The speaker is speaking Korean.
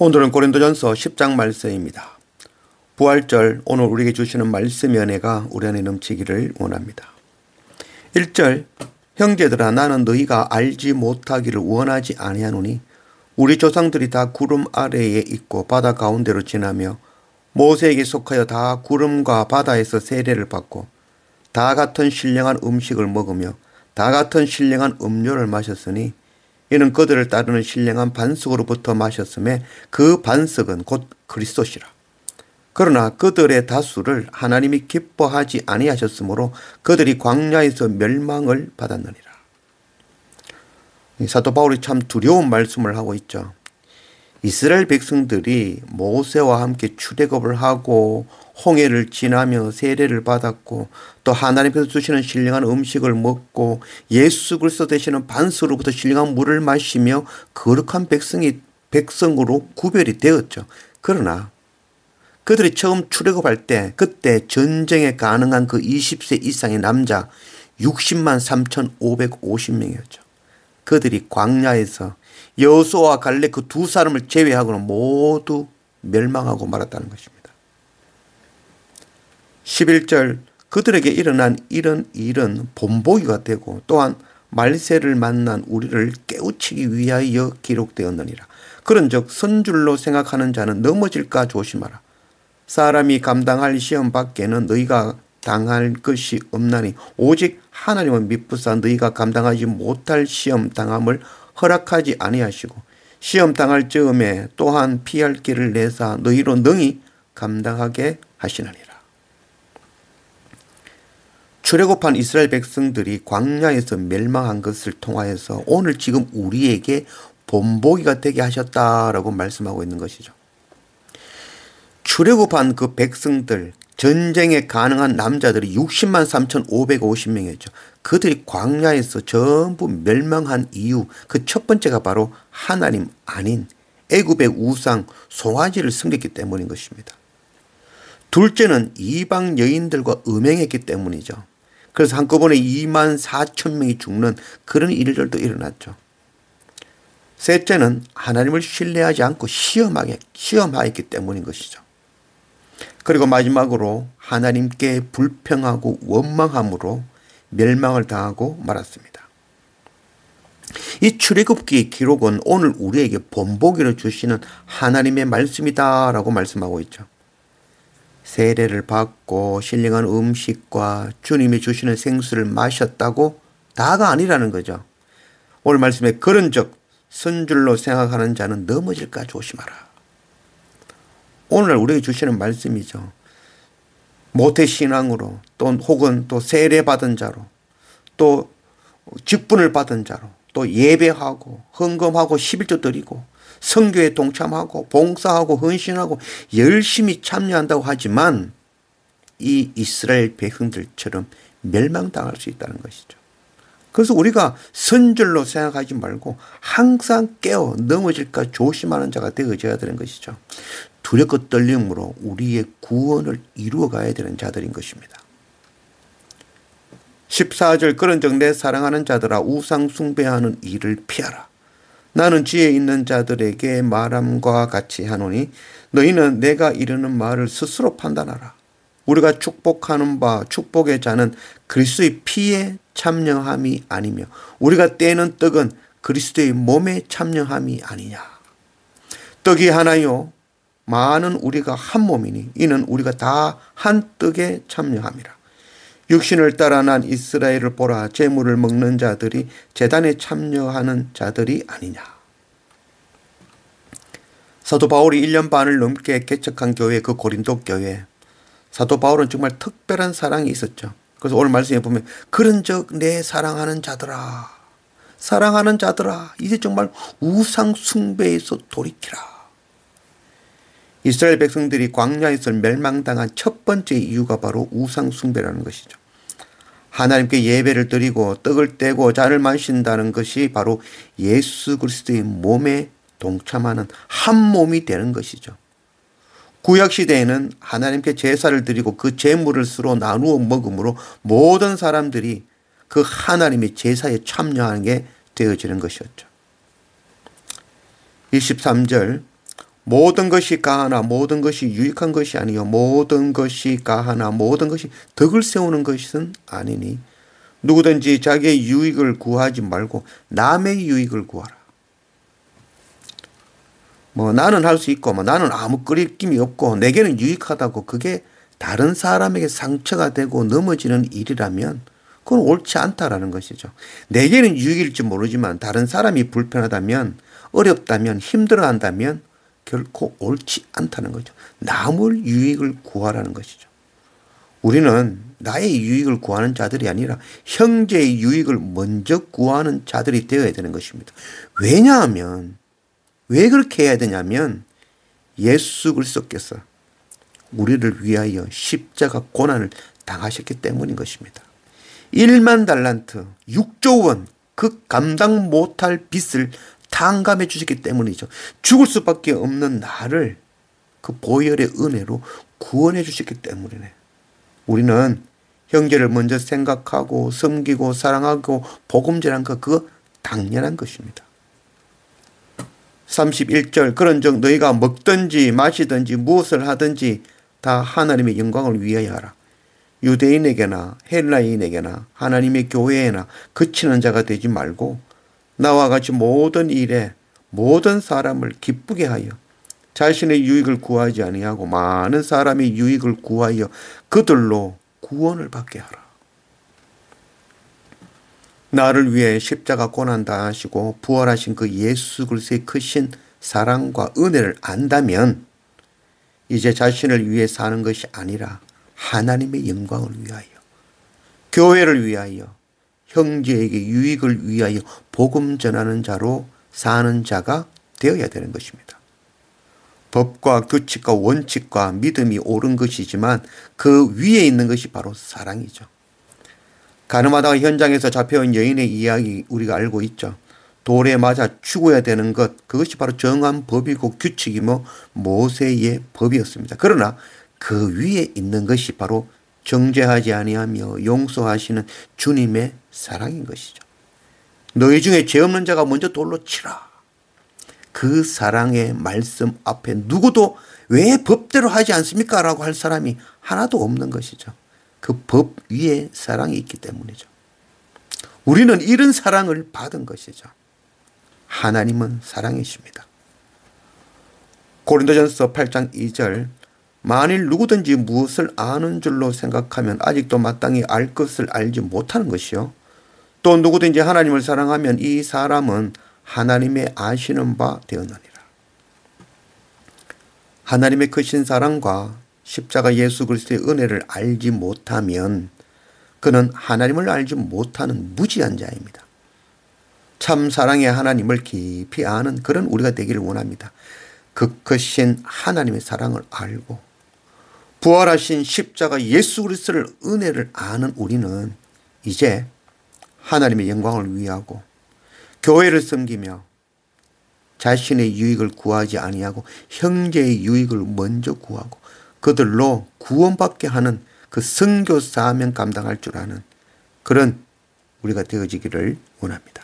오늘은 고린도전서 10장 말씀입니다. 부활절 오늘 우리에게 주시는 말씀의 은혜가 우리 안에 넘치기를 원합니다. 1절 형제들아 나는 너희가 알지 못하기를 원하지 아니하노니 우리 조상들이 다 구름 아래에 있고 바다 가운데로 지나며 모세에게 속하여 다 구름과 바다에서 세례를 받고 다 같은 신령한 음식을 먹으며 다 같은 신령한 음료를 마셨으니 이는 그들을 따르는 신령한 반석으로부터 마셨음에 그 반석은 곧 그리스도시라. 그러나 그들의 다수를 하나님이 기뻐하지 아니하셨으므로 그들이 광야에서 멸망을 받았느니라. 사도 바울이 참 두려운 말씀을 하고 있죠. 이스라엘 백성들이 모세와 함께 출애굽을 하고 홍해를 지나며 세례를 받았고 또 하나님께서 주시는 신령한 음식을 먹고 예수 그리스도 되시는 반석으로부터 신령한 물을 마시며 거룩한 백성으로 구별이 되었죠. 그러나 그들이 처음 출애굽할 때 그때 전쟁에 가능한 그 20세 이상의 남자 60만 3,550명이었죠. 그들이 광야에서 여호수아와 갈렙 그 두 사람을 제외하고는 모두 멸망하고 말았다는 것입니다. 11절 그들에게 일어난 이런 일은 본보기가 되고 또한 말세를 만난 우리를 깨우치기 위하여 기록되었느니라. 그런즉 선줄로 생각하는 자는 넘어질까 조심하라. 사람이 감당할 시험 밖에는 너희가 당할 것이 없나니 오직 하나님은 미쁘사 너희가 감당하지 못할 시험 당함을 허락하지 아니하시고 시험 당할 즈음에 또한 피할 길을 내사 너희로 능히 감당하게 하시느니라. 출애굽한 이스라엘 백성들이 광야에서 멸망한 것을 통하여서 오늘 지금 우리에게 본보기가 되게 하셨다라고 말씀하고 있는 것이죠. 출애굽한 그 백성들 전쟁에 가능한 남자들이 60만 3,550명이었죠. 그들이 광야에서 전부 멸망한 이유 그 첫 번째가 바로 하나님 아닌 애굽의 우상 송아지를 섬겼기 때문인 것입니다. 둘째는 이방 여인들과 음행했기 때문이죠. 그래서 한꺼번에 2만 4천 명이 죽는 그런 일들도 일어났죠. 셋째는 하나님을 신뢰하지 않고 시험하였기 때문인 것이죠. 그리고 마지막으로 하나님께 불평하고 원망함으로 멸망을 당하고 말았습니다. 이 출애굽기의 기록은 오늘 우리에게 본보기를 주시는 하나님의 말씀이다라고 말씀하고 있죠. 세례를 받고 신령한 음식과 주님이 주시는 생수를 마셨다고 다가 아니라는 거죠. 오늘 말씀에 그런즉 선줄로 생각하는 자는 넘어질까 조심하라. 오늘 우리에게 주시는 말씀이죠. 모태신앙으로 또 혹은 또 세례받은 자로 또 직분을 받은 자로 또 예배하고 헌금하고 11조 드리고 선교에 동참하고 봉사하고 헌신하고 열심히 참여한다고 하지만 이 이스라엘 백성들처럼 멸망당할 수 있다는 것이죠. 그래서 우리가 선줄로 생각하지 말고 항상 깨어 넘어질까 조심하는 자가 되어져야 되는 것이죠. 두렵고 떨림으로 우리의 구원을 이루어가야 되는 자들인 것입니다. 14절 그런즉 내 사랑하는 자들아 우상 숭배하는 일을 피하라. 나는 지혜 있는 자들에게 말함과 같이 하노니 너희는 내가 이르는 말을 스스로 판단하라. 우리가 축복하는 바 축복의 자는 그리스도의 피에 참여함이 아니며 우리가 떼는 떡은 그리스도의 몸에 참여함이 아니냐. 떡이 하나요 많은 우리가 한 몸이니 이는 우리가 다 한 떡에 참여함이라. 육신을 따라 난 이스라엘을 보라. 제물을 먹는 자들이 제단에 참여하는 자들이 아니냐. 사도 바울이 1년 반을 넘게 개척한 교회 그 고린도 교회 사도 바울은 정말 특별한 사랑이 있었죠. 그래서 오늘 말씀에 보면 그런즉 내 사랑하는 자들아 이제 정말 우상 숭배에서 돌이키라. 이스라엘 백성들이 광야에서 멸망당한 첫 번째 이유가 바로 우상 숭배라는 것이죠. 하나님께 예배를 드리고 떡을 떼고 잔을 마신다는 것이 바로 예수 그리스도의 몸에 동참하는 한 몸이 되는 것이죠. 구약시대에는 하나님께 제사를 드리고 그 제물을 서로 나누어 먹음으로 모든 사람들이 그 하나님의 제사에 참여하는 게 되어지는 것이었죠. 23절 모든 것이 가하나 모든 것이 유익한 것이 아니요 모든 것이 가하나 모든 것이 덕을 세우는 것은 아니니 누구든지 자기의 유익을 구하지 말고 남의 유익을 구하라. 나는 할 수 있고 나는 아무 끄리낌이 없고 내게는 유익하다고 그게 다른 사람에게 상처가 되고 넘어지는 일이라면 그건 옳지 않다라는 것이죠. 내게는 유익일지 모르지만 다른 사람이 불편하다면 어렵다면 힘들어한다면 결코 옳지 않다는 거죠. 남의 유익을 구하라는 것이죠. 우리는 나의 유익을 구하는 자들이 아니라 형제의 유익을 먼저 구하는 자들이 되어야 되는 것입니다. 왜냐하면 왜 그렇게 해야 되냐면 예수 그리스도께서 우리를 위하여 십자가 고난을 당하셨기 때문인 것입니다. 1만 달란트 6조 원 그 감당 못할 빚을 탕감해 주셨기 때문이죠. 죽을 수밖에 없는 나를 그 보혈의 은혜로 구원해 주셨기 때문이네. 우리는 형제를 먼저 생각하고 섬기고 사랑하고 복음 전하는 것 그거 당연한 것입니다. 31절 그런즉 너희가 먹든지 마시든지 무엇을 하든지 다 하나님의 영광을 위하여 하라. 유대인에게나 헬라인에게나 하나님의 교회에나 그치는 자가 되지 말고 나와 같이 모든 일에 모든 사람을 기쁘게 하여 자신의 유익을 구하지 아니하고 많은 사람의 유익을 구하여 그들로 구원을 받게 하라. 나를 위해 십자가 고난 당하시고 부활하신 그 예수 그리스도의 크신 사랑과 은혜를 안다면 이제 자신을 위해 사는 것이 아니라 하나님의 영광을 위하여 교회를 위하여 형제에게 유익을 위하여 복음 전하는 자로 사는 자가 되어야 되는 것입니다. 법과 규칙과 원칙과 믿음이 옳은 것이지만 그 위에 있는 것이 바로 사랑이죠. 가늠하다가 현장에서 잡혀온 여인의 이야기 우리가 알고 있죠. 돌에 맞아 죽어야 되는 것 그것이 바로 정한 법이고 규칙이며 모세의 법이었습니다. 그러나 그 위에 있는 것이 바로 정죄하지 아니하며 용서하시는 주님의 사랑인 것이죠. 너희 중에 죄 없는 자가 먼저 돌로 치라. 그 사랑의 말씀 앞에 누구도 왜 법대로 하지 않습니까? 라고 할 사람이 하나도 없는 것이죠. 그 법 위에 사랑이 있기 때문이죠. 우리는 이런 사랑을 받은 것이죠. 하나님은 사랑이십니다. 고린도전서 8장 2절 만일 누구든지 무엇을 아는 줄로 생각하면 아직도 마땅히 알 것을 알지 못하는 것이요. 또 누구든지 하나님을 사랑하면 이 사람은 하나님의 아시는 바 되었느니라. 하나님의 크신 사랑과 십자가 예수 그리스도의 은혜를 알지 못하면 그는 하나님을 알지 못하는 무지한 자입니다. 참 사랑의 하나님을 깊이 아는 그런 우리가 되기를 원합니다. 그 크신 하나님의 사랑을 알고 부활하신 십자가 예수 그리스도의 은혜를 아는 우리는 이제 하나님의 영광을 위하고 교회를 섬기며 자신의 유익을 구하지 아니하고 형제의 유익을 먼저 구하고 그들로 구원받게 하는 그 선교 사명 감당할 줄 아는 그런 우리가 되어지기를 원합니다.